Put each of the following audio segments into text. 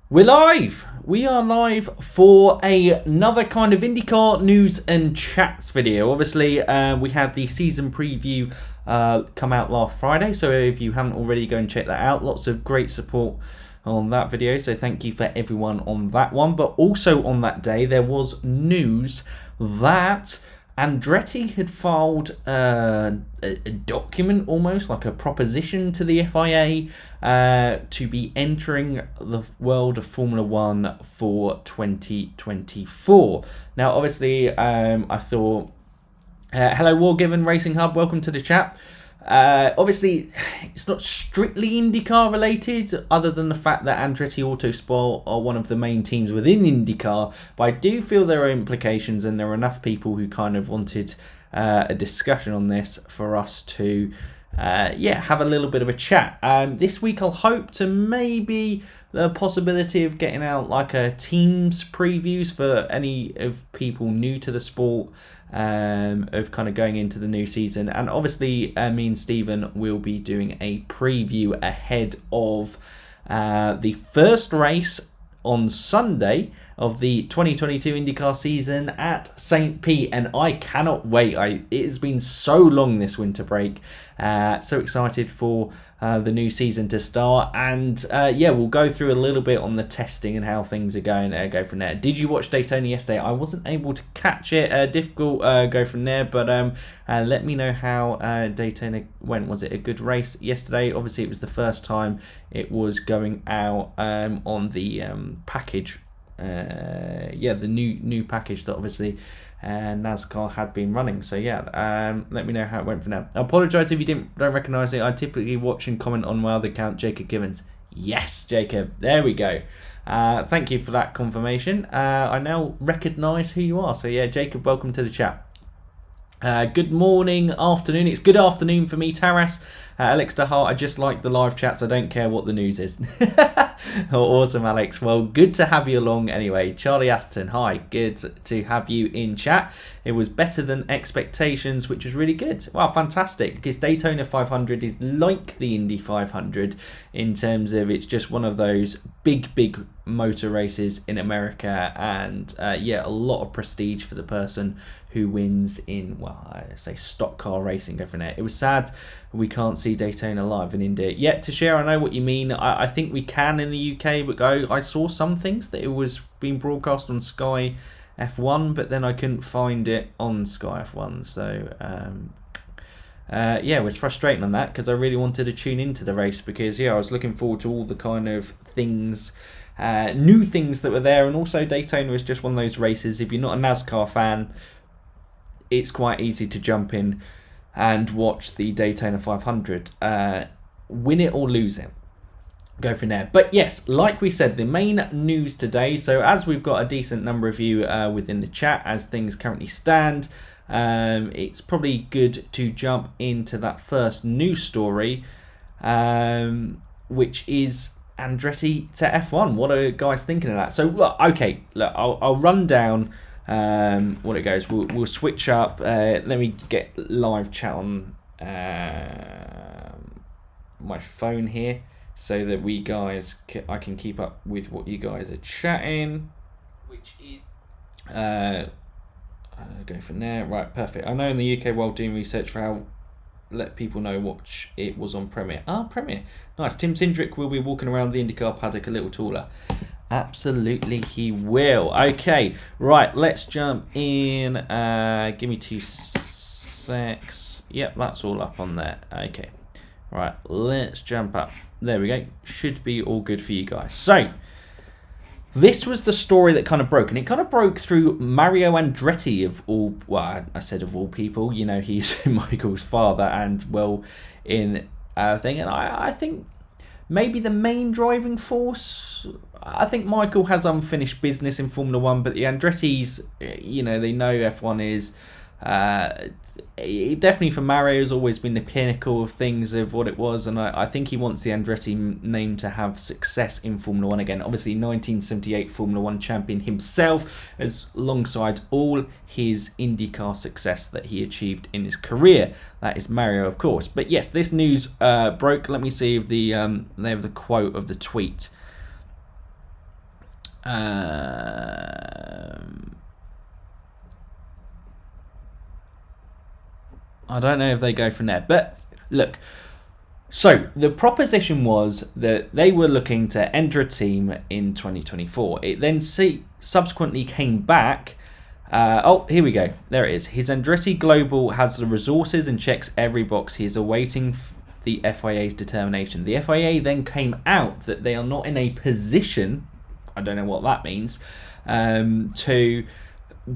We're live! We are live for another kind of IndyCar news and chats video. Obviously, we had the season preview come out last Friday, so if you haven't already, go and check that out. Lots of great support on that video, so thank you for everyone on that one. But also on that day, there was news that Andretti had filed a document, almost like a proposition to the FIA to be entering the world of Formula One for 2024. Now, obviously, I thought, hello, Wargiven Racing Hub, welcome to the chat. Obviously, it's not strictly IndyCar related, other than the fact that Andretti Autosport are one of the main teams within IndyCar, but I do feel there are implications, and there are enough people who kind of wanted a discussion on this for us to have a little bit of a chat. This week I'll hope to maybe the possibility of getting out like a teams previews for any of people new to the sport, of kind of going into the new season. And obviously me and Stephen will be doing a preview ahead of the first race on Sunday of the 2022 IndyCar season at St. Pete, and I cannot wait. It has been so long this winter break. So excited for the new season to start, and we'll go through a little bit on the testing and how things are going. Go from there. Did you watch Daytona yesterday? I wasn't able to catch it. Difficult. Go from there, but let me know how Daytona went. Was it a good race yesterday? Obviously, it was the first time it was going out on the package. The new package that obviously NASCAR had been running. So let me know how it went for now. I apologise if you don't recognise it. I typically watch and comment on my other account, Jacob Gibbons. Yes, Jacob, there we go. Thank you for that confirmation. I now recognise who you are. So Jacob, welcome to the chat. Good morning, afternoon. It's good afternoon for me, Taras. Alex DeHart, I just like the live chats. I don't care what the news is. Awesome, Alex. Well, good to have you along anyway. Charlie Atherton, hi. Good to have you in chat. It was better than expectations, which was really good. Wow, fantastic. Because Daytona 500 is like the Indy 500 in terms of it's just one of those big motor races in America, and a lot of prestige for the person who wins in, I say stock car racing. Go from there. It was sad we can't see Daytona live in Indy yet. To share, I know what you mean. I think we can in the UK, but I saw some things that it was being broadcast on Sky F1, but then I couldn't find it on Sky F1. So it was frustrating on that, because I really wanted to tune into the race, because I was looking forward to all the kind of things, new things that were there. And also Daytona was just one of those races, if you're not a NASCAR fan, it's quite easy to jump in and watch the Daytona 500, win it or lose it. Go from there. But yes, like we said, the main news today, so as we've got a decent number of you within the chat as things currently stand, it's probably good to jump into that first news story, which is Andretti to F1. What are guys thinking of that? So look, I'll run down what it goes. We'll switch up. Let me get live chat on my phone here, so that I can keep up with what you guys are chatting, which is go from there. Right, perfect. I know in the UK while doing research for how let people know what it was on Premiere. Premiere. Nice. Tim Sindrick will be walking around the IndyCar paddock a little taller. Absolutely he will. Okay, right, let's jump in. Give me 2 secs. Yep, that's all up on there. Okay, right, let's jump up. There we go. Should be all good for you guys. So this was the story that kind of broke, and it kind of broke through Mario Andretti of all, I said of all people, he's Michael's father, and in thing, and I think maybe the main driving force. I think Michael has unfinished business in Formula One, but the Andretti's, they know F1 is definitely, for Mario, has always been the pinnacle of things of what it was, and I think he wants the Andretti name to have success in Formula One again. Obviously 1978 Formula One champion himself, as alongside all his IndyCar success that he achieved in his career. That is Mario, of course. But yes, this news broke. Let me see if they have the quote of the tweet. I don't know if they go from there. But look, so the proposition was that they were looking to enter a team in 2024. It then subsequently came back. Here we go. There it is. His Andretti Global has the resources and checks every box. He is awaiting the FIA's determination. The FIA then came out that they are not in a position, I don't know what that means, to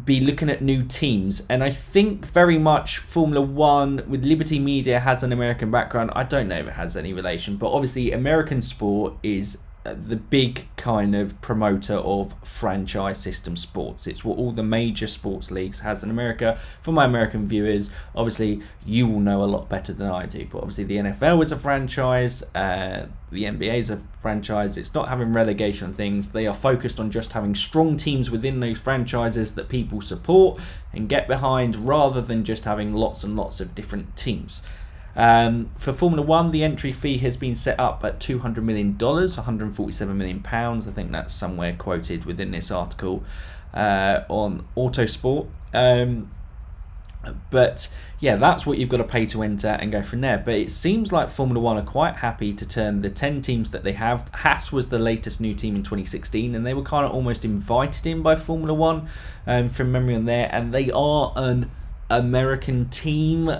be looking at new teams. And I think very much Formula One with Liberty Media has an American background. I don't know if it has any relation, but obviously American sport is the big kind of promoter of franchise system sports. It's what all the major sports leagues has in America. For my American viewers, obviously you will know a lot better than I do, but obviously the NFL is a franchise, the NBA is a franchise. It's not having relegation things. They are focused on just having strong teams within those franchises that people support and get behind, rather than just having lots and lots of different teams. For Formula One, the entry fee has been set up at $200 million, £147 million. I think that's somewhere quoted within this article on Autosport. But yeah, that's what you've got to pay to enter and go from there. But it seems like Formula One are quite happy to turn the 10 teams that they have. Haas was the latest new team in 2016, and they were kind of almost invited in by Formula One from memory on there, and they are an American team.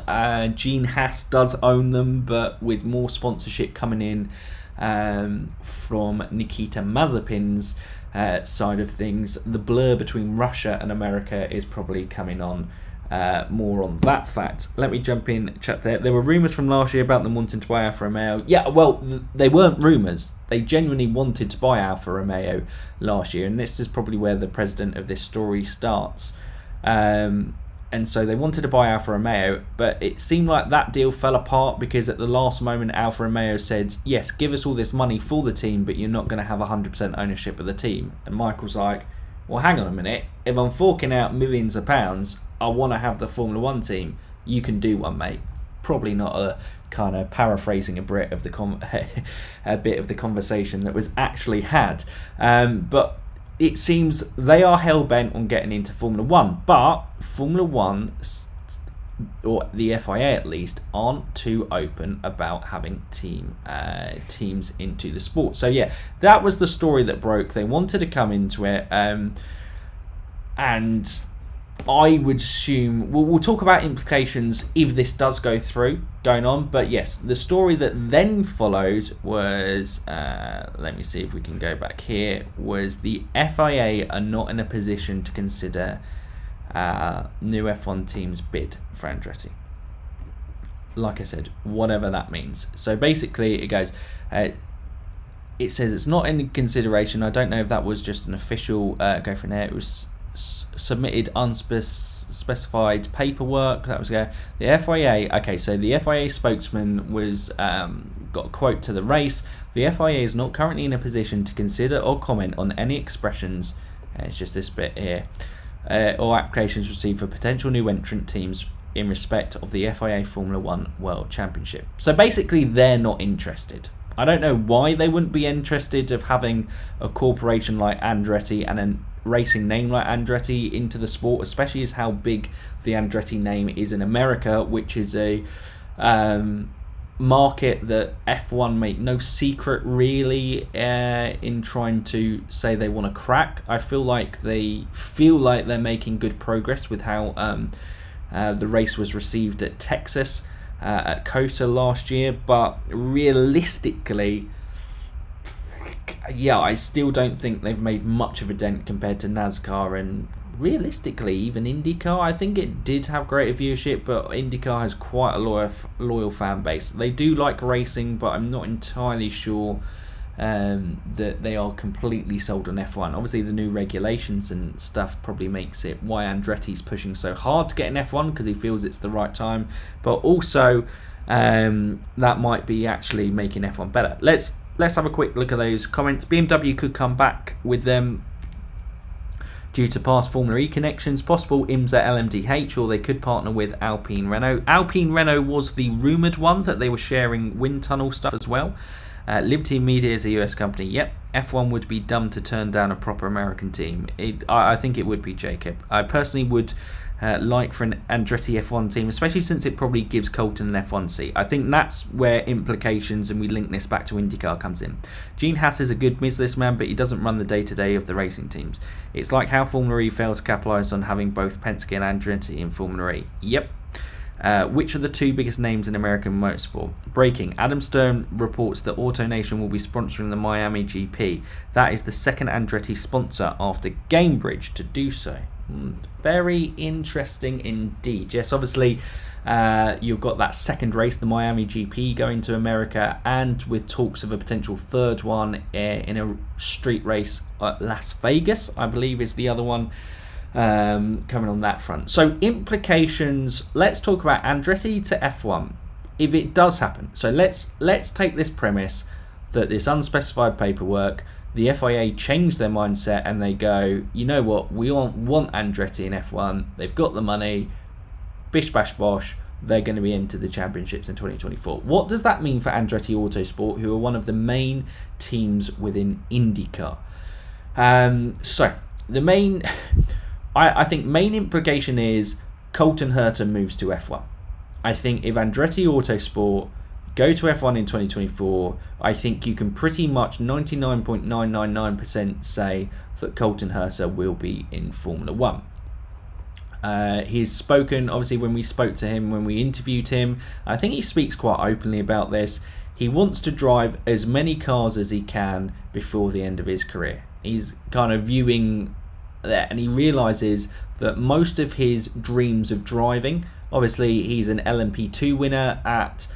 Gene Haas does own them, but with more sponsorship coming in from Nikita Mazepin's side of things, the blur between Russia and America is probably coming on. More on that fact. Let me jump in, chat there. There were rumours from last year about them wanting to buy Alfa Romeo. Yeah, well, they weren't rumours. They genuinely wanted to buy Alfa Romeo last year, and this is probably where the president of this story starts. And so they wanted to buy Alfa Romeo, but it seemed like that deal fell apart because at the last moment Alfa Romeo said, yes, give us all this money for the team, but you're not going to have 100% ownership of the team. And Michael's like, well, hang on a minute. If I'm forking out millions of pounds, I want to have the Formula One team. You can do one, mate. Probably not a kind of paraphrasing a bit of the conversation that was actually had. But it seems they are hell-bent on getting into Formula One, but Formula One, or the FIA at least, aren't too open about having teams into the sport. So yeah, that was the story that broke. They wanted to come into it, and I would assume we'll talk about implications if this does going on. But yes, the story that then followed was, let me see if we can go back here, was the FIA are not in a position to consider new F1 teams bid for Andretti. Like I said, whatever that means. So basically it goes, it says it's not in consideration. I don't know if that was just an official go from there. It was submitted unspecified paperwork. That was the FIA. Okay, so the FIA spokesman was got a quote to the race. The FIA is not currently in a position to consider or comment on any expressions. It's just this bit here, or applications received for potential new entrant teams in respect of the FIA Formula One World Championship. So basically, they're not interested. I don't know why they wouldn't be interested of having a corporation like Andretti and a racing name like Andretti into the sport, especially as how big the Andretti name is in America, which is a market that F1 make no secret really in trying to say they want to crack. I feel like they're making good progress with how the race was received at Texas at COTA last year, but realistically, yeah, I still don't think they've made much of a dent compared to NASCAR, and realistically even IndyCar. I think it did have greater viewership, but IndyCar has quite a loyal fan base. They do like racing, but I'm not entirely sure that they are completely sold on F1. Obviously the new regulations and stuff probably makes it why Andretti's pushing so hard to get in F1, because he feels it's the right time, but also that might be actually making F1 better. Let's have a quick look at those comments. BMW could come back with them due to past Formula E connections, possible IMSA LMDH, or they could partner with Alpine Renault. Alpine Renault was the rumoured one that they were sharing wind tunnel stuff as well. Liberty Media is a US company. Yep. F1 would be dumb to turn down a proper American team. I think it would be, Jacob. I personally would like for an Andretti F1 team, especially since it probably gives Colton an F1 seat. I think that's where implications, and we link this back to IndyCar, comes in. Gene Haas is a good businessman, but he doesn't run the day-to-day of the racing teams. It's like how Formula E failed to capitalise on having both Penske and Andretti in Formula E. Yep. Which are the two biggest names in American motorsport? Breaking. Adam Stern reports that AutoNation will be sponsoring the Miami GP. That is the second Andretti sponsor after Gamebridge to do so. Very interesting indeed. Yes, obviously you've got that second race, the Miami GP, going to America, and with talks of a potential third one in a street race at Las Vegas, I believe is the other one. Coming on that front. So implications, let's talk about Andretti to F1 if it does happen. So let's take this premise that this unspecified paperwork, the FIA changed their mindset and they go, you know what, we want Andretti in F1, they've got the money, bish bash bosh, they're going to be into the championships in 2024. What does that mean for Andretti Autosport, who are one of the main teams within IndyCar? So the main I think main implication is Colton Hertzer moves to F1. I think if Andretti Autosport go to F1 in 2024, I think you can pretty much 99.999% say that Colton Hertzer will be in Formula 1. He's spoken, obviously, when we spoke to him, when we interviewed him, I think he speaks quite openly about this. He wants to drive as many cars as he can before the end of his career. He's kind of viewing that, and he realizes that most of his dreams of driving, obviously he's an LMP2 winner at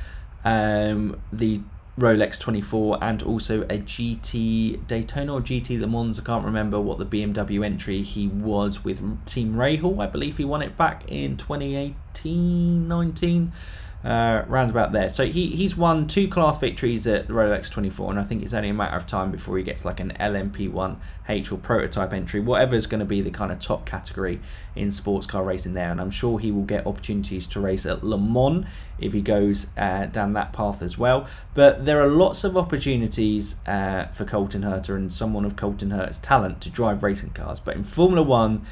the Rolex 24 and also a GT Daytona or GT Le Mans, I can't remember what the BMW entry he was with Team Rahal. I believe he won it back in 2018-19, round about there. So he's won 2 class victories at the Rolex 24, and I think it's only a matter of time before he gets like an LMP1H or prototype entry, whatever's going to be the kind of top category in sports car racing there. And I'm sure he will get opportunities to race at Le Mans if he goes down that path as well. But there are lots of opportunities for Colton Hertzer and someone of Colton Hertz's talent to drive racing cars. But in Formula 1,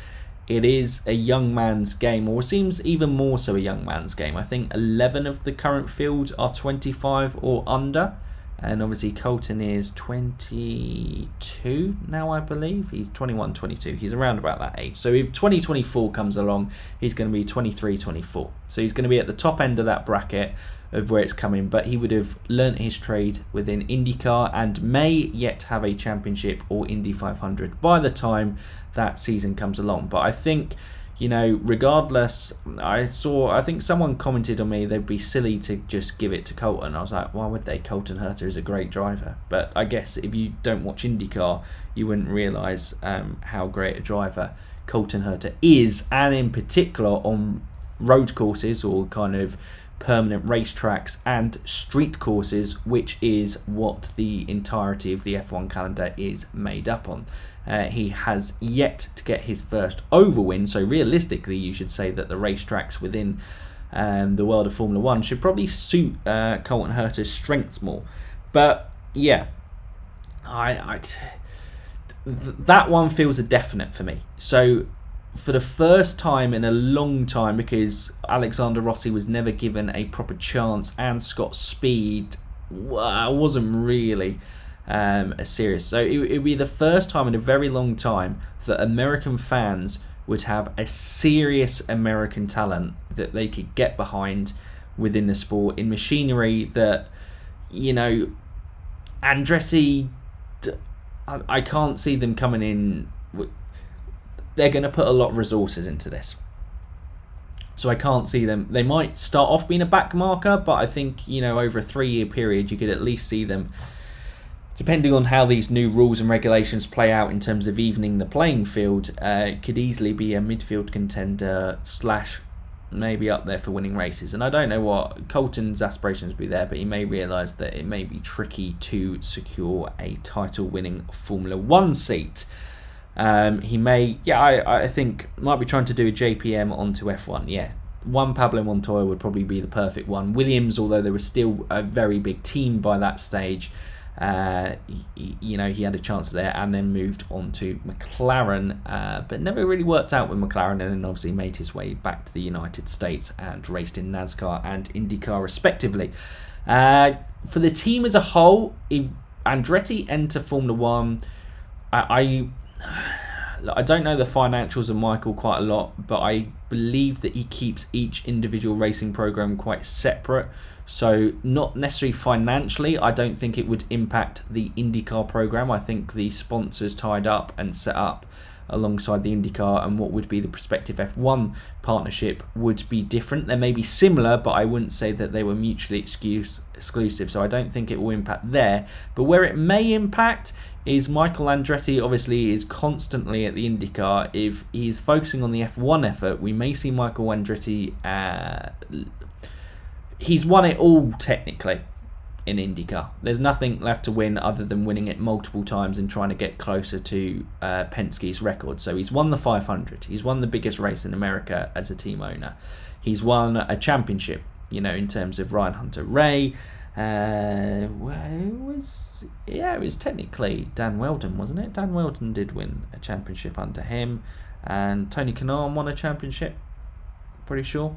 it is a young man's game, or seems even more so a young man's game. I think 11 of the current field are 25 or under, and obviously Colton is 22 now, I believe. He's 21, 22. He's around about that age. So if 2024 comes along, he's going to be 23, 24. So he's going to be at the top end of that bracket of where it's coming, but he would have learnt his trade within IndyCar and may yet have a championship or Indy 500 by the time that season comes along. But I think, you know, regardless, I think someone commented on me they'd be silly to just give it to Colton. I was like, why would they? Colton Hertzer is a great driver. But I guess if you don't watch IndyCar, you wouldn't realise how great a driver Colton Hertzer is, and in particular on road courses or kind of permanent racetracks and street courses, which is what the entirety of the F1 calendar is made up on. He has yet to get his first oval win, so realistically you should say that the racetracks within the world of Formula 1 should probably suit Colton Hertz's strengths more. But yeah, that one feels a definite for me. So for the first time in a long time, because Alexander Rossi was never given a proper chance and Scott Speed wasn't really as serious. So it would be the first time in a very long time that American fans would have a serious American talent that they could get behind within the sport in machinery that, you know, Andretti, I can't see them coming in. They're going to put a lot of resources into this. So I can't see them. They might start off being a back marker, but I think, you know, over a 3-year period, you could at least see them, depending on how these new rules and regulations play out in terms of evening the playing field, could easily be a midfield contender / maybe up there for winning races. And I don't know what Colton's aspirations will be there, but he may realise that it may be tricky to secure a title-winning Formula 1 seat. He may, I think, might be trying to do a JPM onto F1. Yeah, one Pablo Montoya would probably be the perfect one. Williams, although they were still a very big team by that stage, he had a chance there and then moved on to McLaren, but never really worked out with McLaren, and then obviously made his way back to the United States and raced in NASCAR and IndyCar respectively. For the team as a whole, if Andretti enter Formula One, I don't know the financials of Michael quite a lot, but I believe that he keeps each individual racing program quite separate. So not necessarily financially, I don't think it would impact the IndyCar program. I think the sponsors tied up and set up alongside the IndyCar and what would be the prospective F1 partnership would be different. They may be similar, but I wouldn't say that they were mutually exclusive, so I don't think it will impact there. But where it may impact is Michael Andretti obviously is constantly at the IndyCar. If he's focusing on the F1 effort, we may see Michael Andretti, he's won it all technically in IndyCar. There's nothing left to win other than winning it multiple times and trying to get closer to Penske's record. So he's won the 500. He's won the biggest race in America as a team owner. He's won a championship, in terms of Ryan Hunter-Ray. It was technically Dan Weldon, wasn't it? Dan Weldon did win a championship under him, and Tony Kanaan won a championship, pretty sure,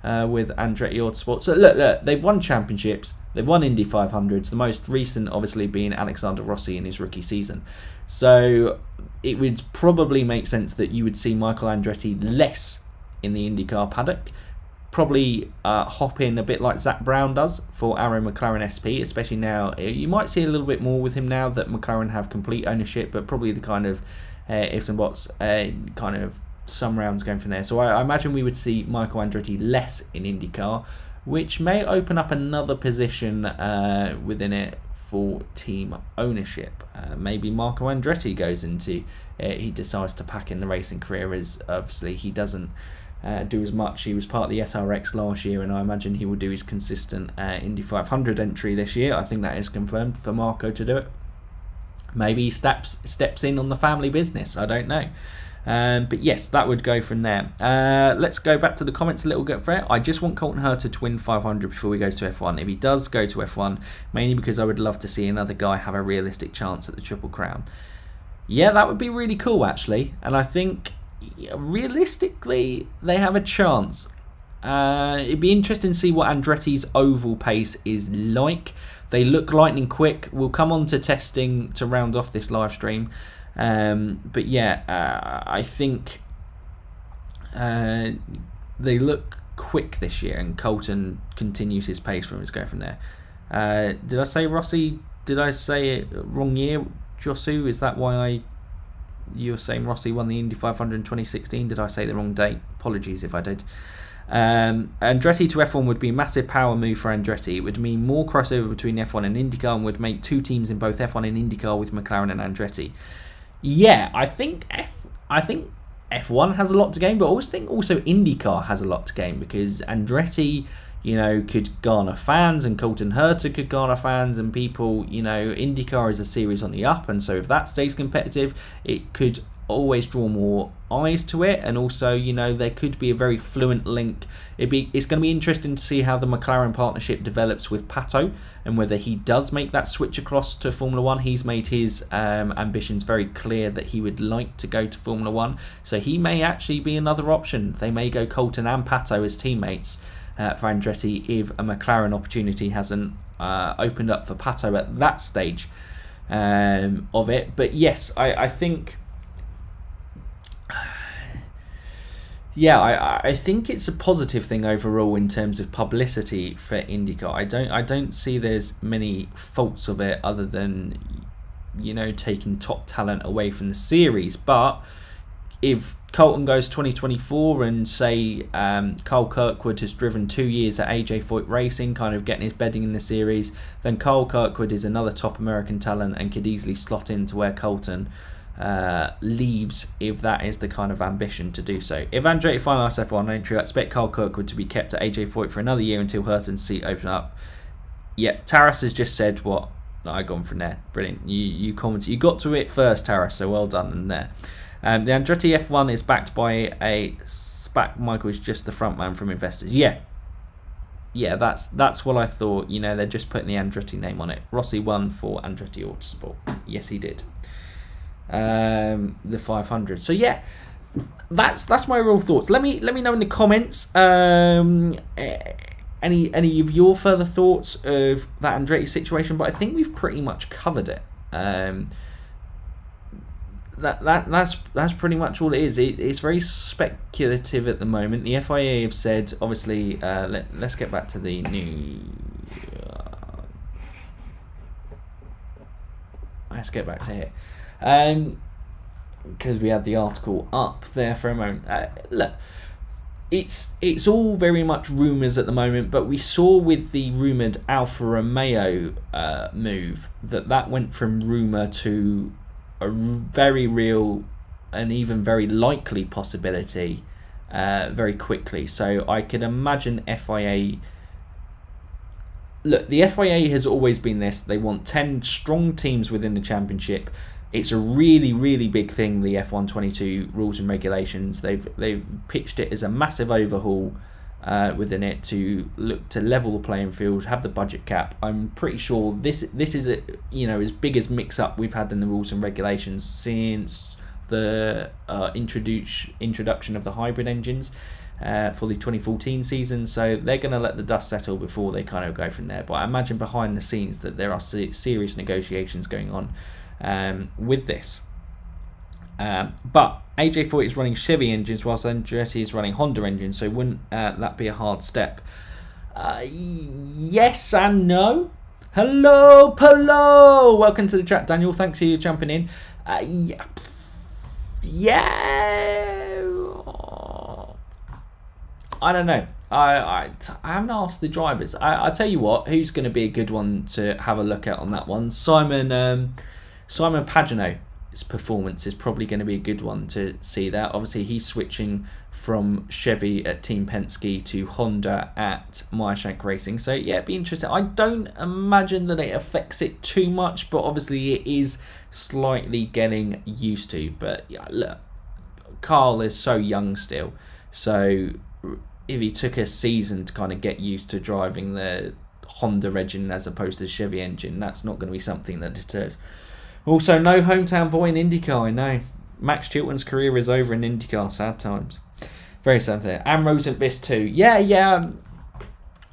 with Andretti Autosport. So look, they've won championships, they've won Indy 500s, the most recent obviously being Alexander Rossi in his rookie season. So it would probably make sense that you would see Michael Andretti less in the IndyCar paddock, probably hop in a bit like Zach Brown does for Arrow McLaren SP, especially now. You might see a little bit more with him now that McLaren have complete ownership, but probably the kind of ifs and buts, kind of some rounds going from there. So I imagine we would see Michael Andretti less in IndyCar, which may open up another position within it for team ownership. Maybe Marco Andretti goes into he decides to pack in the racing career, as obviously he doesn't do as much. He was part of the SRX last year, and I imagine he will do his consistent Indy 500 entry this year. I think that is confirmed for Marco to do it. Maybe he steps in on the family business, I don't know. But yes, that would go from there. Let's go back to the comments a little bit for it. I just want Colton Hertzer to win 500 before he goes to F1. If he does go to F1, mainly because I would love to see another guy have a realistic chance at the Triple Crown. Yeah, that would be really cool, actually. And I think realistically, they have a chance. It'd be interesting to see what Andretti's oval pace is like. They look lightning quick. We'll come on to testing to round off this live stream. But yeah, I think they look quick this year, and Colton continues his pace from his go from there. Did I say Rossi? Did I say it wrong year, Josu? Is that why you're saying Rossi won the Indy 500 in 2016? Did I say the wrong date? Apologies if I did. Andretti to F1 would be a massive power move for Andretti. It would mean more crossover between F1 and IndyCar, and would make two teams in both F1 and IndyCar with McLaren and Andretti. Yeah, I think F1 has a lot to gain, but I always think also IndyCar has a lot to gain, because Andretti, could garner fans, and Colton Hertzer could garner fans, and people, IndyCar is a series on the up, and so if that stays competitive, it could always draw more eyes to it, and also, there could be a very fluent link. It's going to be interesting to see how the McLaren partnership develops with Pato, and whether he does make that switch across to Formula One. He's made his ambitions very clear that he would like to go to Formula One, so he may actually be another option. They may go Colton and Pato as teammates for Andretti if a McLaren opportunity hasn't opened up for Pato at that stage of it. But yes, I think... Yeah, I think it's a positive thing overall in terms of publicity for IndyCar. I don't see there's many faults of it other than, taking top talent away from the series. But if Colton goes 2024 and say Carl Kirkwood has driven 2 years at AJ Foyt Racing, kind of getting his bedding in the series, then Carl Kirkwood is another top American talent and could easily slot into where Colton leaves, if that is the kind of ambition to do so. If Andretti finalises F1 entry, I expect Carl Kirkwood to be kept at AJ Foyt for another year until Herton's seat opens up. Yeah, Taras has just said what I gone from there. Brilliant. You commented. You got to it first, Taras, so well done in there. The Andretti F1 is backed by a SPAC. Michael is just the front man from investors. Yeah. yeah, that's what I thought. You know, they're just putting the Andretti name on it. Rossi won for Andretti Autosport. Yes, he did. The 500. So yeah, that's my real thoughts. Let me know in the comments. Any of your further thoughts of that Andretti situation? But I think we've pretty much covered it. That's pretty much all it is. It's very speculative at the moment. The FIA have said, obviously, let's get back to the new. Let's get back to here, because we had the article up there for a moment. Look, it's all very much rumours at the moment, but we saw with the rumoured Alfa Romeo move that went from rumour to a very real and even very likely possibility very quickly. So I could imagine FIA... Look, the FIA has always been this. They want 10 strong teams within the championship. It's a really, really big thing, the F122 rules and regulations. They've pitched it as a massive overhaul within it to look to level the playing field, have the budget cap. I'm pretty sure this is a, as big as mix-up we've had in the rules and regulations since the introduction of the hybrid engines for the 2014 season. So they're going to let the dust settle before they kind of go from there. But I imagine behind the scenes that there are serious negotiations going on with this. But AJ40 is running Chevy engines whilst Andretti is running Honda engines, so wouldn't that be a hard step? Yes and no. Hello, Polo! Welcome to the chat, Daniel. Thanks for you jumping in. Yeah. I don't know. I haven't asked the drivers. I tell you what, who's going to be a good one to have a look at on that one? Simon Pagenaud's performance is probably going to be a good one to see that. Obviously, he's switching from Chevy at Team Penske to Honda at Meyershank Racing. So, yeah, it'd be interesting. I don't imagine that it affects it too much, but obviously it is slightly getting used to. But, yeah, look, Carl is so young still. So, if he took a season to kind of get used to driving the Honda engine as opposed to the Chevy engine, that's not going to be something that deters. Also, no hometown boy in IndyCar, I know. Max Chilton's career is over in IndyCar, sad times. Very sad there. And Rosenqvist too. Yeah.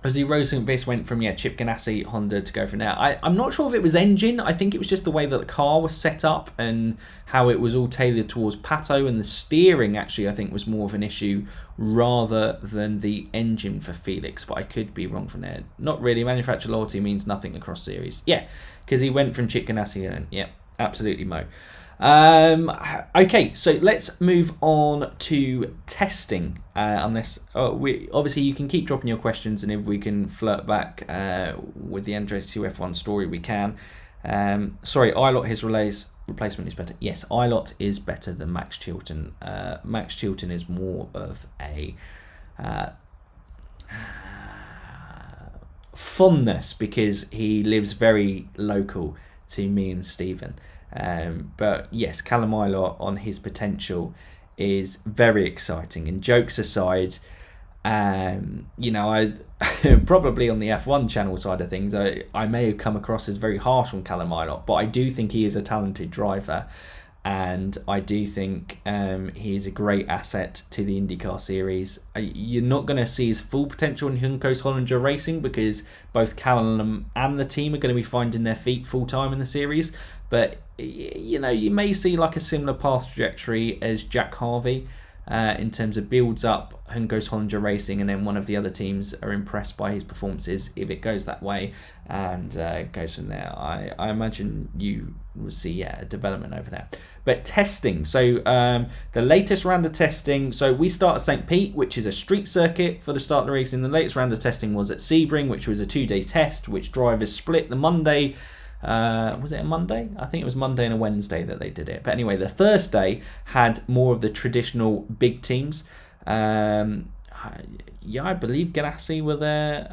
As Rosenqvist went from Chip Ganassi Honda to go from there. I'm not sure if it was engine. I think it was just the way that the car was set up and how it was all tailored towards Pato, and the steering actually I think was more of an issue rather than the engine for Felix, but I could be wrong from there. Not really. Manufacturer loyalty means nothing across series. Yeah, because he went from Chip Ganassi and yeah, absolutely Mo. Okay, so let's move on to testing. Obviously you can keep dropping your questions, and if we can flirt back with the Andretti F1 story, we can. Sorry, Ilott, his replacement is better. Yes, Ilott is better than Max Chilton. Max Chilton is more of a fondness because he lives very local to me and Stephen. But yes, Callum Ilott on his potential is very exciting. And jokes aside, I probably on the F1 channel side of things, I may have come across as very harsh on Callum Ilott, but I do think he is a talented driver, and I do think he is a great asset to the IndyCar series. You're not going to see his full potential in Juncos Hollinger Racing because both Callum and the team are going to be finding their feet full time in the series, but you may see like a similar path trajectory as Jack Harvey in terms of builds up Juncos Hollinger Racing, and then one of the other teams are impressed by his performances if it goes that way and goes from there. I imagine you will see a development over there. But testing, so the latest round of testing, so we start at St. Pete, which is a street circuit for the start of the racing. The latest round of testing was at Sebring, which was a 2-day test, which drivers split the Monday. Was it a Monday? I think it was Monday and a Wednesday that they did it. But anyway, the first day had more of the traditional big teams. I believe Ganassi were there.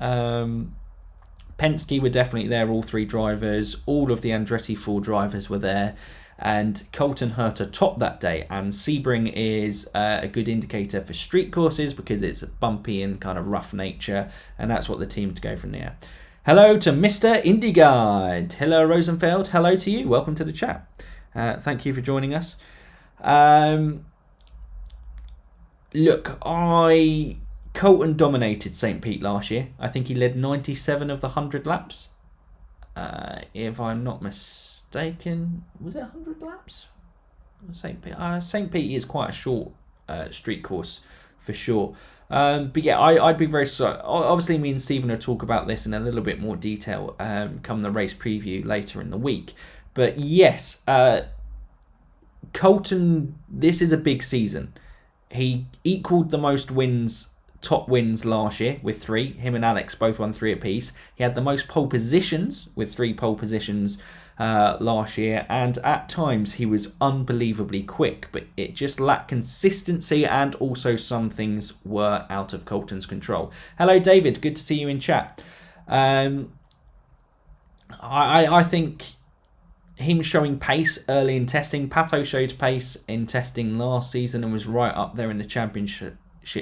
Penske were definitely there, all 3 drivers. All of the Andretti 4 drivers were there. And Colton Hertzer topped that day. And Sebring is a good indicator for street courses because it's bumpy and kind of rough nature. And that's what the team to go from there. Hello to Mr. Indy Guide. Hello, Rosenfeld. Hello to you. Welcome to the chat. Thank you for joining us. Look, Colton dominated St. Pete last year. I think he led 97 of the 100 laps. If I'm not mistaken, was it 100 laps? St. Pete is quite a short street course for sure. But yeah, I'd be very sorry. Obviously, me and Stephen will talk about this in a little bit more detail come the race preview later in the week. But yes, Colton, this is a big season. He equaled the most top wins last year with 3. Him and Alex both won 3 apiece. He had the most pole positions with 3 pole positions last year, and at times he was unbelievably quick, but it just lacked consistency, and also some things were out of Colton's control. Hello David, good to see you in chat. I think him showing pace early in testing. Pato showed pace in testing last season and was right up there in the championship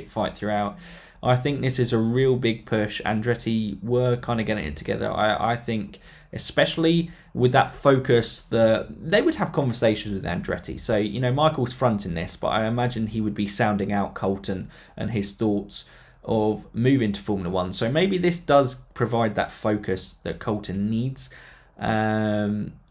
fight throughout. I think this is a real big push. Andretti were kind of getting it together. I think, especially with that focus, they would have conversations with Andretti. So, Michael's fronting this, but I imagine he would be sounding out Colton and his thoughts of moving to Formula One. So maybe this does provide that focus that Colton needs.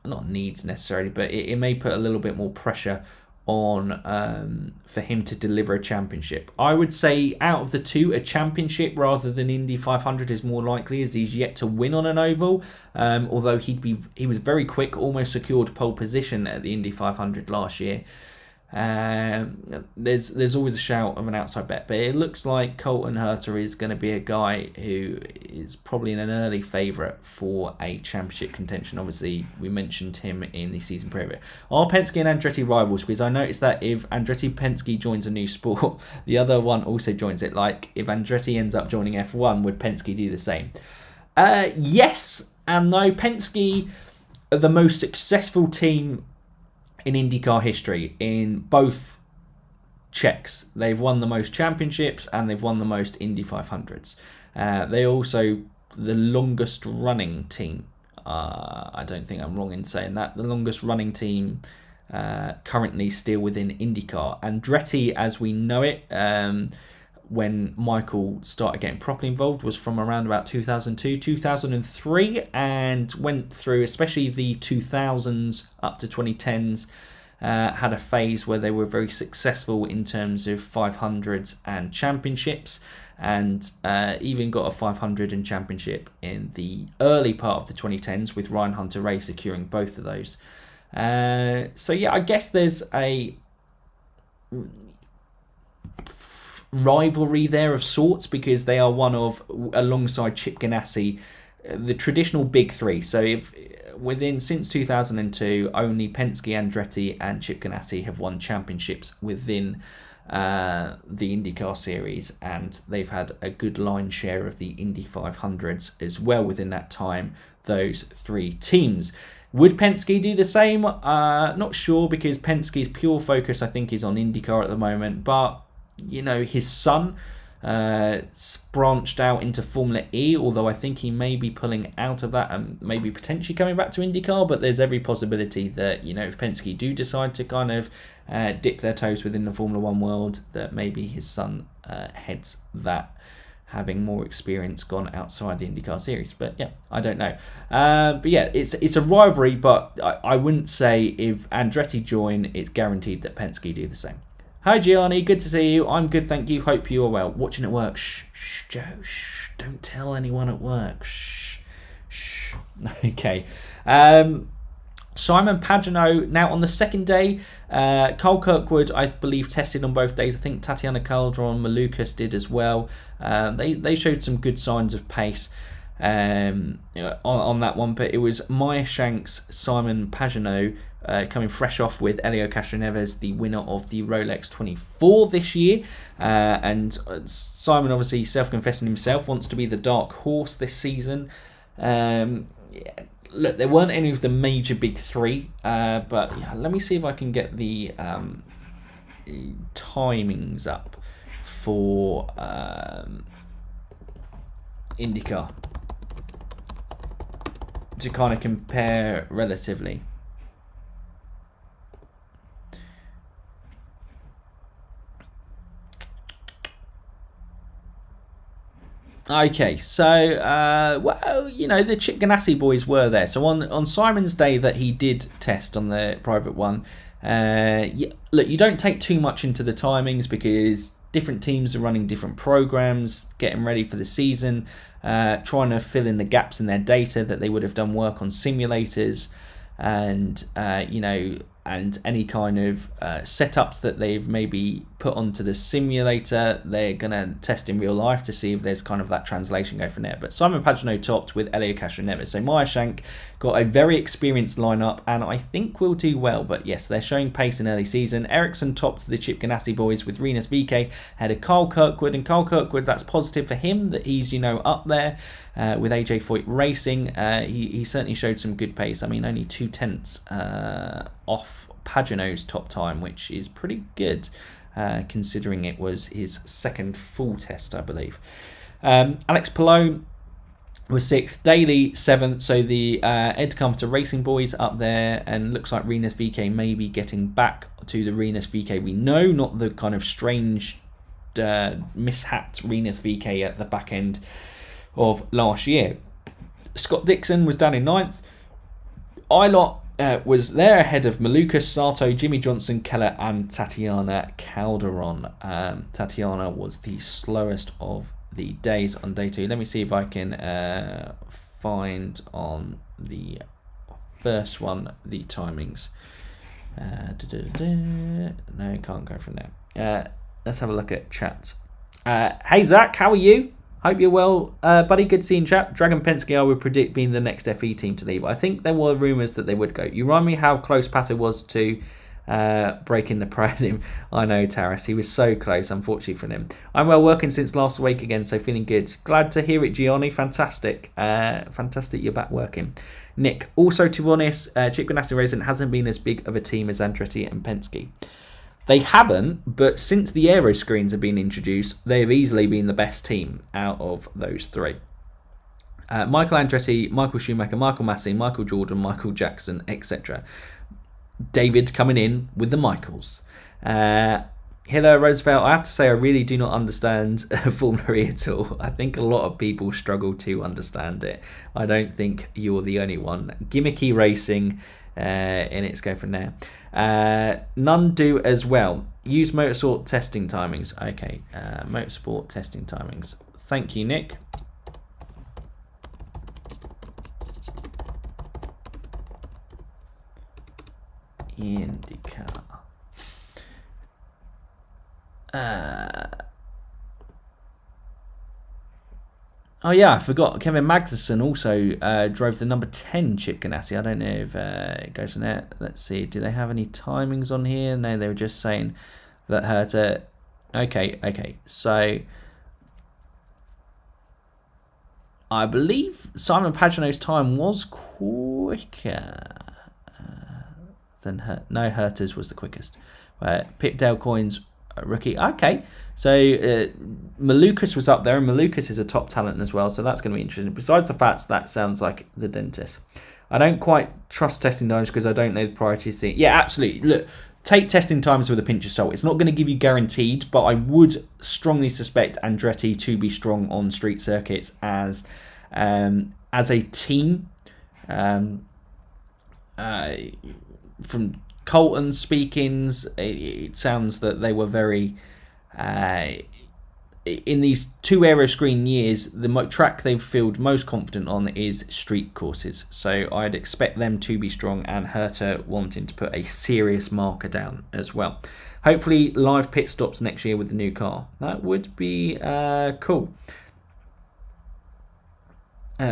Not needs necessarily, but it may put a little bit more pressure on for him to deliver a championship. I would say out of the 2, a championship rather than Indy 500 is more likely, as he's yet to win on an oval. Although he was very quick, almost secured pole position at the Indy 500 last year. There's always a shout of an outside bet, but it looks like Colton Hertzer is going to be a guy who is probably an early favourite for a championship contention. Obviously, we mentioned him in the season preview. Are Penske and Andretti rivals? Because I noticed that if Andretti Penske joins a new sport, the other one also joins it. Like if Andretti ends up joining F1, would Penske do the same? Yes and no. Penske are the most successful team in IndyCar history in both checks. They've won the most championships and they've won the most Indy 500s. They're also the longest running team. I don't think I'm wrong in saying that. The longest running team currently still within IndyCar. Andretti, as we know it, when Michael started getting properly involved, was from around about 2002, 2003, and went through, especially the 2000s up to 2010s, had a phase where they were very successful in terms of 500s and championships, and even got a 500 and championship in the early part of the 2010s with Ryan Hunter-Reay securing both of those. So yeah, I guess there's a rivalry there of sorts, because they are one of, alongside Chip Ganassi, the traditional big 3. So if since 2002, only Penske, Andretti and Chip Ganassi have won championships within the IndyCar series, and they've had a good line share of the Indy 500s as well within that time, those 3 teams. Would Penske do the same? Not sure, because Penske's pure focus, I think, is on IndyCar at the moment, but his son branched out into Formula E, although I think he may be pulling out of that and maybe potentially coming back to IndyCar. But there's every possibility that, if Penske do decide to kind of dip their toes within the Formula One world, that maybe his son heads that, having more experience gone outside the IndyCar series. But yeah, I don't know. But yeah, it's a rivalry, but I wouldn't say if Andretti join, it's guaranteed that Penske do the same. Hi Gianni, good to see you. I'm good, thank you. Hope you are well. Watching at work. Shh, Joe. Shh. Don't tell anyone at work. Shh. Shh. Okay. Simon Pagenaud, now on the second day. Carl Kirkwood, I believe, tested on both days. I think Tatiana Calderon, Malukas did as well. They showed some good signs of pace on that one, but it was Maya Shanks, Simon Pagenaud coming fresh off with Elio Castroneves, the winner of the Rolex 24 this year. And Simon, obviously self-confessing himself, wants to be the dark horse this season. Yeah, look, there weren't any of the major big three, but yeah, let me see if I can get the timings up for IndyCar to kind of compare relatively. Okay, so, well, you know, the Chip Ganassi boys were there. So on Simon's day that he did test on the private one, look, you don't take too much into the timings because different teams are running different programs, getting ready for the season, trying to fill in the gaps in their data that they would have done work on simulators and, you know, and any kind of setups that they've maybe put onto the simulator, they're going to test in real life to see if there's kind of that translation go from there. But Simon Pagenaud topped with Elio Castroneves. So Meyer Shank got a very experienced lineup, and I think will do well. But yes, they're showing pace in early season. Ericsson topped the Chip Ganassi boys with Rinus VeeKay ahead of Kyle Kirkwood. And Kyle Kirkwood, that's positive for him that he's, you know, up there with AJ Foyt Racing. He certainly showed some good pace. I mean, only 0.2 off Pagenaud's top time, which is pretty good considering it was his second full test, I believe. Alex Palou was 6th, Daly 7th, so the Ed Comforter Racing boys up there, and looks like Rinus VeeKay may be getting back to the Rinus VeeKay we know, not the kind of strange mishapped Rinus VeeKay at the back end of last year. Scott Dixon was down in 9th. Ilott was there ahead of Malukas, Sato, Jimmy Johnson, Keller and Tatiana Calderon. Tatiana was the slowest of the days on day 2. Let me see if I can find on the first one the timings. No, can't go from there. Let's have a look at chat. Hey Zach, how are you? Hope you're well, buddy. Good seeing chat. Dragon Penske, I would predict being the next FE team to leave. I think there were rumours that they would go. You remind me how close Pato was to breaking the podium. I know, Taras. He was so close, unfortunately for him. I'm well, working since last week again, so feeling good. Glad to hear it, Gianni. Fantastic. Fantastic you're back working. Nick, also to be honest, Chip Ganassi Racing hasn't been as big of a team as Andretti and Penske. They haven't, but since the aero screens have been introduced, they have easily been the best team out of those three. Michael Andretti, Michael Schumacher, Michael Massey, Michael Jordan, Michael Jackson, etc. David coming in with the Michaels. Hiller Roosevelt, I have to say I really do not understand Formula E at all. I think a lot of people struggle to understand it. I don't think you're the only one. Gimmicky racing, and it's going from there. None do as well. Use motorsport testing timings. Okay, motorsport testing timings. Thank you, Nick. IndyCar. Oh yeah, I forgot. Kevin Magnussen also drove the number 10 Chip Ganassi. I don't know if it goes in there. Let's see. Do they have any timings on here? No, they were just saying that Hertzer. Okay. So I believe Simon Pagenaud's time was quicker than Hertzer's was the quickest. Pip Dale Coins rookie. Okay, so Malukas was up there, and Malukas is a top talent as well, so that's going to be interesting. Besides the facts, that sounds like the dentist. I don't quite trust testing times because I don't know the priorities thing. Yeah, absolutely. Look, take testing times with a pinch of salt. It's not going to give you guaranteed, but I would strongly suspect Andretti to be strong on street circuits as a team. From Colton speakings, it sounds that they were very in these two aero screen years, the track they've felt most confident on is street courses, so I'd expect them to be strong, and Hertzer wanting to put a serious marker down as well. Hopefully live pit stops next year with the new car. That would be cool.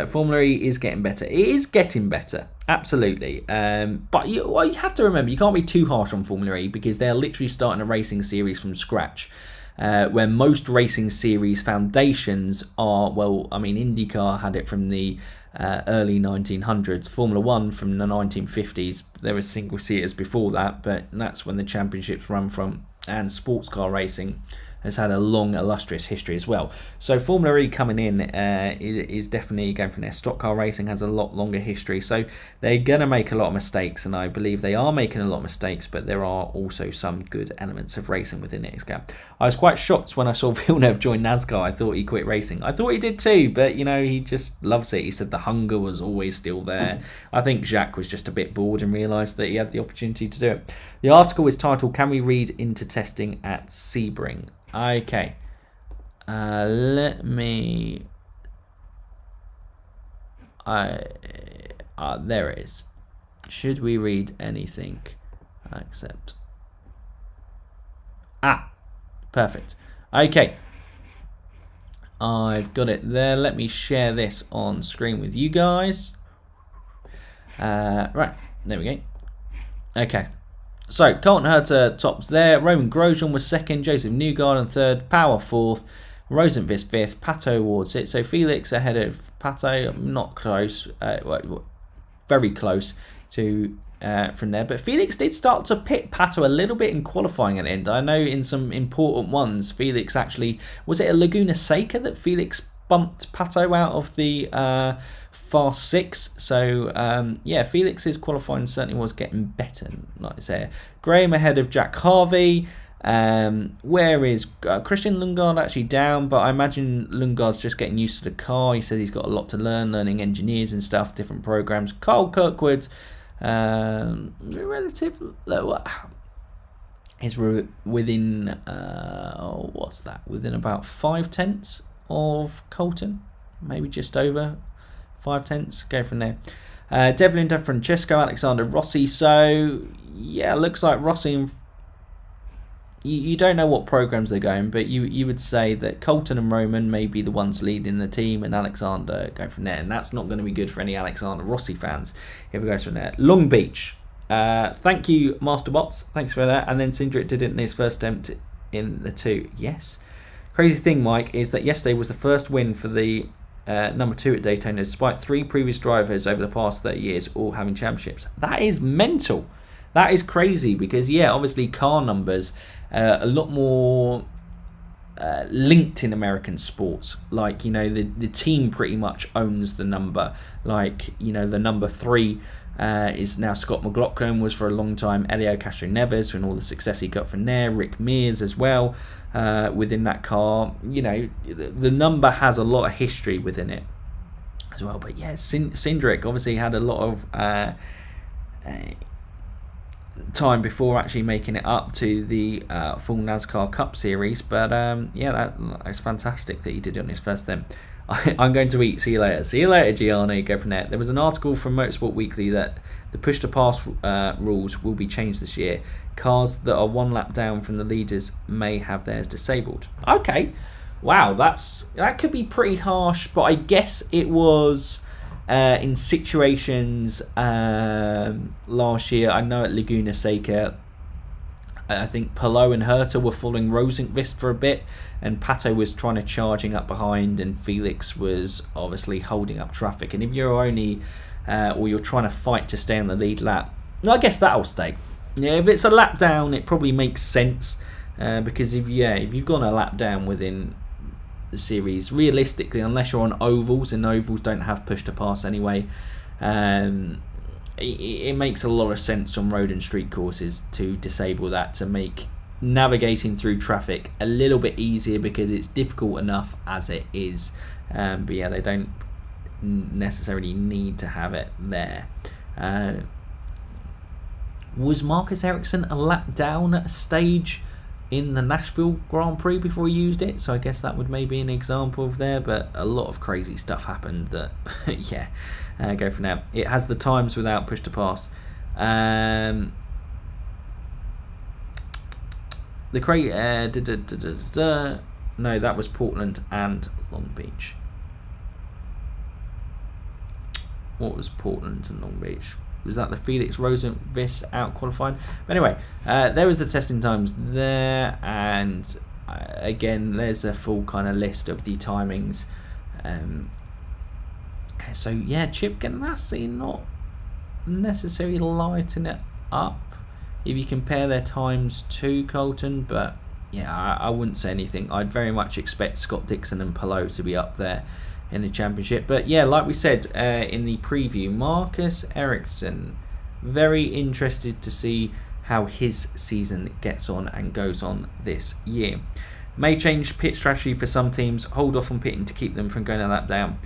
Formula E is getting better. It is getting better, absolutely. But you have to remember, you can't be too harsh on Formula E because they're literally starting a racing series from scratch. where most racing series foundations are, well, I mean, IndyCar had it from the early 1900s, Formula One from the 1950s. There were single-seaters before that, but that's when the championships run from, and sports car racing has had a long, illustrious history as well. So Formula E coming in is definitely going from there. Stock car racing has a lot longer history, so they're going to make a lot of mistakes, and I believe they are making a lot of mistakes, but there are also some good elements of racing within it. I was quite shocked when I saw Villeneuve join NASCAR. I thought he quit racing. I thought he did too, but you know, he just loves it. He said the hunger was always still there. I think Jacques was just a bit bored and realised that he had the opportunity to do it. The article is titled, "Can we read into testing at Sebring?" Okay, let me. There it is. Should we read anything? Accept. Perfect. Okay, I've got it there. Let me share this on screen with you guys. Right, there we go. Okay. So, Colton Hertzer tops there. Roman Grosjean was second. Joseph Newgarden third. Power fourth. Rosenqvist fifth. Pato awards it. So, Felix ahead of Pato. Not close. Very close to from there. But Felix did start to pit Pato a little bit in qualifying at the end. I know in some important ones, Felix actually... Was it a Laguna Seca that Felix bumped Pato out of the fast six? So yeah, Felix's qualifying certainly was getting better, like I say. Graham ahead of Jack Harvey. Where is Christian Lundgaard actually down? But I imagine Lundgaard's just getting used to the car. He says he's got a lot to learn, learning engineers and stuff, different programs. Carl Kirkwood, relative is within what's that? Within about 5/10 of Colton, maybe just over 5/10. Go from there. Devlin DeFrancesco, Alexander Rossi. So yeah, looks like Rossi and you don't know what programs they're going, but you would say that Colton and Roman may be the ones leading the team, and Alexander go from there. And that's not going to be good for any Alexander Rossi fans if it goes from there. Long Beach. Thank you, Masterbots. Thanks for that. And then Cindric did it in his first attempt in the 2. Yes. Crazy thing, Mike, is that yesterday was the first win for the number 2 at Daytona, despite 3 previous drivers over the past 30 years all having championships. That is mental. That is crazy because, yeah, obviously car numbers a lot more linked in American sports. Like, you know, the team pretty much owns the number. Like, you know, the number 3 is now Scott McLaughlin, was for a long time Elio Castro-Neves, and all the success he got from there. Rick Mears as well within that car. You know, the number has a lot of history within it as well. But yeah, Cindric obviously had a lot of time before actually making it up to the full NASCAR Cup Series. But yeah, that's fantastic that he did it on his first then. I'm going to eat. See you later. See you later, Gianni. Go from there. There was an article from Motorsport Weekly that the push-to-pass rules will be changed this year. Cars that are 1 lap down from the leaders may have theirs disabled. Okay. Wow, that could be pretty harsh, but I guess it was in situations last year. I know at Laguna Seca, I think Palou and Hertzer were following Rosenqvist for a bit, and Pato was trying to charging up behind, and Felix was obviously holding up traffic. And if you're only, or you're trying to fight to stay on the lead lap, I guess that'll stay. Yeah, if it's a lap down, it probably makes sense because if you've gone a lap down within the series, realistically, unless you're on ovals, and ovals don't have push to pass anyway, it makes a lot of sense on road and street courses to disable that, to make navigating through traffic a little bit easier, because it's difficult enough as it is. But yeah, they don't necessarily need to have it there. Was Marcus Ericsson a lap down at a stage in the Nashville Grand Prix before he used it? So I guess that would maybe an example of there, but a lot of crazy stuff happened that yeah, go from there. It has the times without push to pass. No, that was Portland and Long Beach. What was Portland and Long Beach? Was that the Felix Rosenqvist out qualified? But anyway, there was the testing times there, and again, there's a full kind of list of the timings. So yeah, Chip Ganassi not necessarily lighting it up if you compare their times to Colton, but yeah, I wouldn't say anything. I'd very much expect Scott Dixon and Palou to be up there in the championship. But yeah, like we said in the preview, Marcus Ericsson, very interested to see how his season gets on and goes on this year. May change pit strategy for some teams, hold off on pitting to keep them from going a lap down.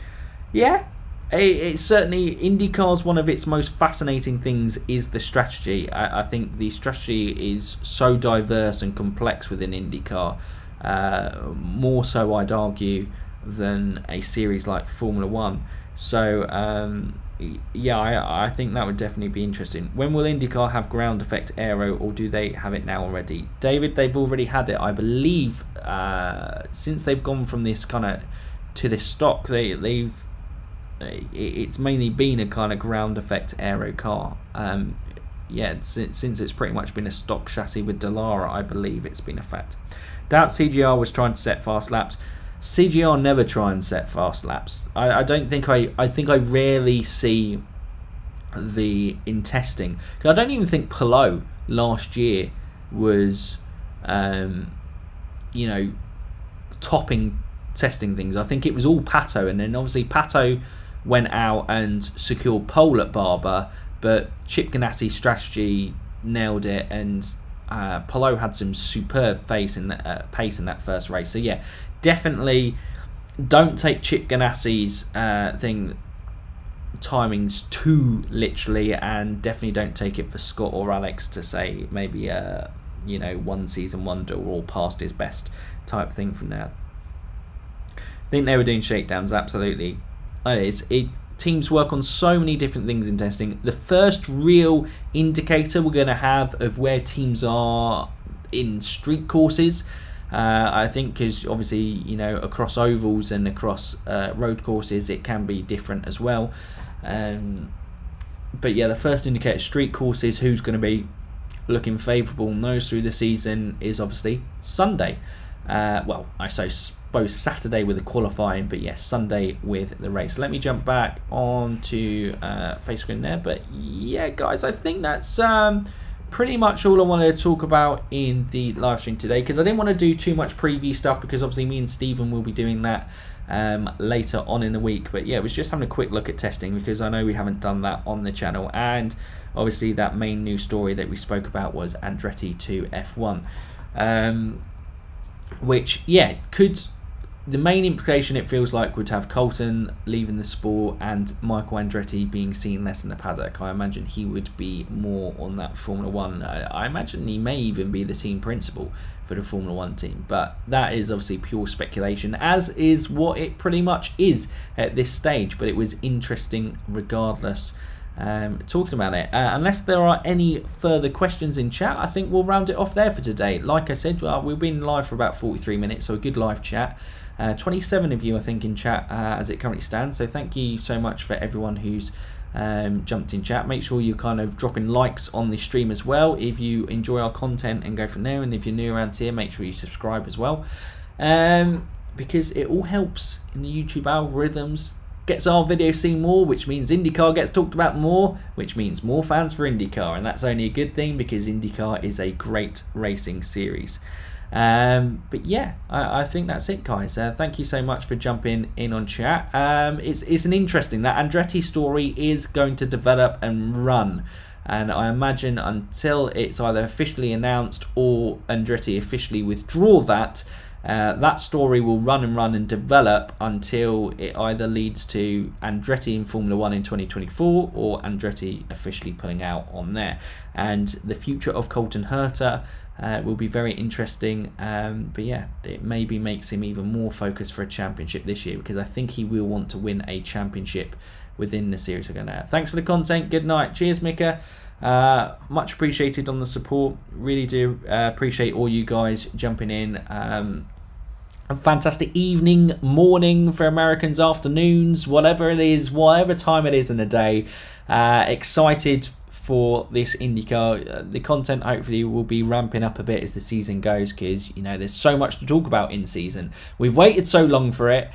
Yeah, it's certainly, IndyCar's one of its most fascinating things is the strategy. I think the strategy is so diverse and complex within IndyCar, more so I'd argue than a series like Formula One. So yeah, I think that would definitely be interesting. When will IndyCar have ground effect aero, or do they have it now already? David, they've already had it, I believe. Since they've gone from this kind of to this stock, it's mainly been a kind of ground effect aero car. Yeah, since it's pretty much been a stock chassis with Dallara, I believe it's been a fact. Doubt CGR was trying to set fast laps. CGR never try and set fast laps. I don't think I think I rarely see in testing. Cause I don't even think Palou last year was, topping testing things. I think it was all Pato, and then obviously Pato went out and secured pole at Barber, but Chip Ganassi's strategy nailed it, and Palou had some superb pace in that first race. So yeah, definitely don't take Chip Ganassi's timings too literally, and definitely don't take it for Scott or Alex to say maybe one season wonder or past his best type thing from now. I think they were doing shakedowns, absolutely. Teams work on so many different things in testing. The first real indicator we're going to have of where teams are in street courses, I think, because obviously, across ovals and across road courses, it can be different as well. But yeah, the first indicator, street courses, who's going to be looking favourable in those through the season is obviously Sunday. I suppose Saturday with the qualifying, but yes, Sunday with the race. Let me jump back onto face screen there. But yeah, guys, I think that's pretty much all I wanted to talk about in the live stream today, because I didn't want to do too much preview stuff, because obviously me and Stephen will be doing that later on in the week. But yeah, it was just having a quick look at testing, because I know we haven't done that on the channel, and obviously that main news story that we spoke about was Andretti to F1, which yeah, the main implication it feels like would have Colton leaving the sport and Michael Andretti being seen less in the paddock. I imagine he would be more on that Formula One. I imagine he may even be the team principal for the Formula One team, but that is obviously pure speculation, as is what it pretty much is at this stage. But it was interesting regardless. Talking about it, unless there are any further questions in chat, I think we'll round it off there for today. Like I said, we've been live for about 43 minutes, so a good live chat. 27 of you I think in chat as it currently stands, so thank you so much for everyone who's jumped in chat. Make sure you kind of dropping likes on the stream as well if you enjoy our content, and go from there. And if you're new around here, make sure you subscribe as well, because it all helps in the YouTube algorithms. Gets our video seen more, which means IndyCar gets talked about more, which means more fans for IndyCar, and that's only a good thing, because IndyCar is a great racing series. But yeah, I think that's it, guys. Thank you so much for jumping in on chat. It's an interesting, that Andretti story is going to develop and run, and I imagine until it's either officially announced or Andretti officially withdraw that, that story will run and develop until it either leads to Andretti in Formula 1 in 2024 or Andretti officially pulling out on there. And the future of Colton Hertzer will be very interesting. But yeah, it maybe makes him even more focused for a championship this year, because I think he will want to win a championship within the series we're going to have. Thanks for the content. Good night. Cheers, Mika. Much appreciated on the support. Really do appreciate all you guys jumping in. A fantastic evening, morning for Americans, afternoons, whatever it is, whatever time it is in the day. Excited for this IndyCar. The content hopefully will be ramping up a bit as the season goes, because, you know, there's so much to talk about in season. We've waited so long for it.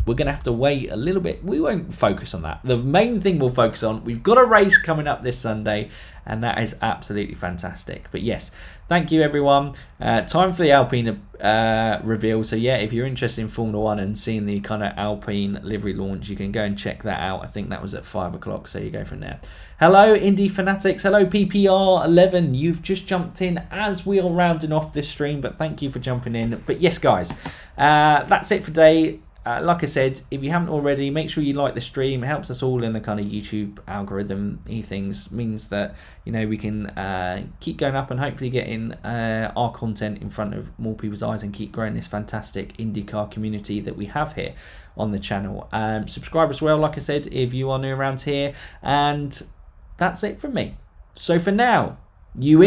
We're going to have to wait a little bit. We won't focus on that. The main thing we'll focus on, we've got a race coming up this Sunday, and that is absolutely fantastic. But yes, thank you everyone. Time for the Alpine reveal. So yeah, if you're interested in Formula 1 and seeing the kind of Alpine livery launch, you can go and check that out. I think that was at 5 o'clock, so you go from there. Hello Indy fanatics, hello PPR11. You've just jumped in as we are rounding off this stream, but thank you for jumping in. But yes guys, that's it for today. Like I said, if you haven't already, make sure you like the stream. It helps us all in the kind of YouTube algorithm. Things means that, you know, we can keep going up and hopefully getting our content in front of more people's eyes and keep growing this fantastic IndyCar community that we have here on the channel. Subscribe as well, like I said, if you are new around here. And that's it from me. So for now, you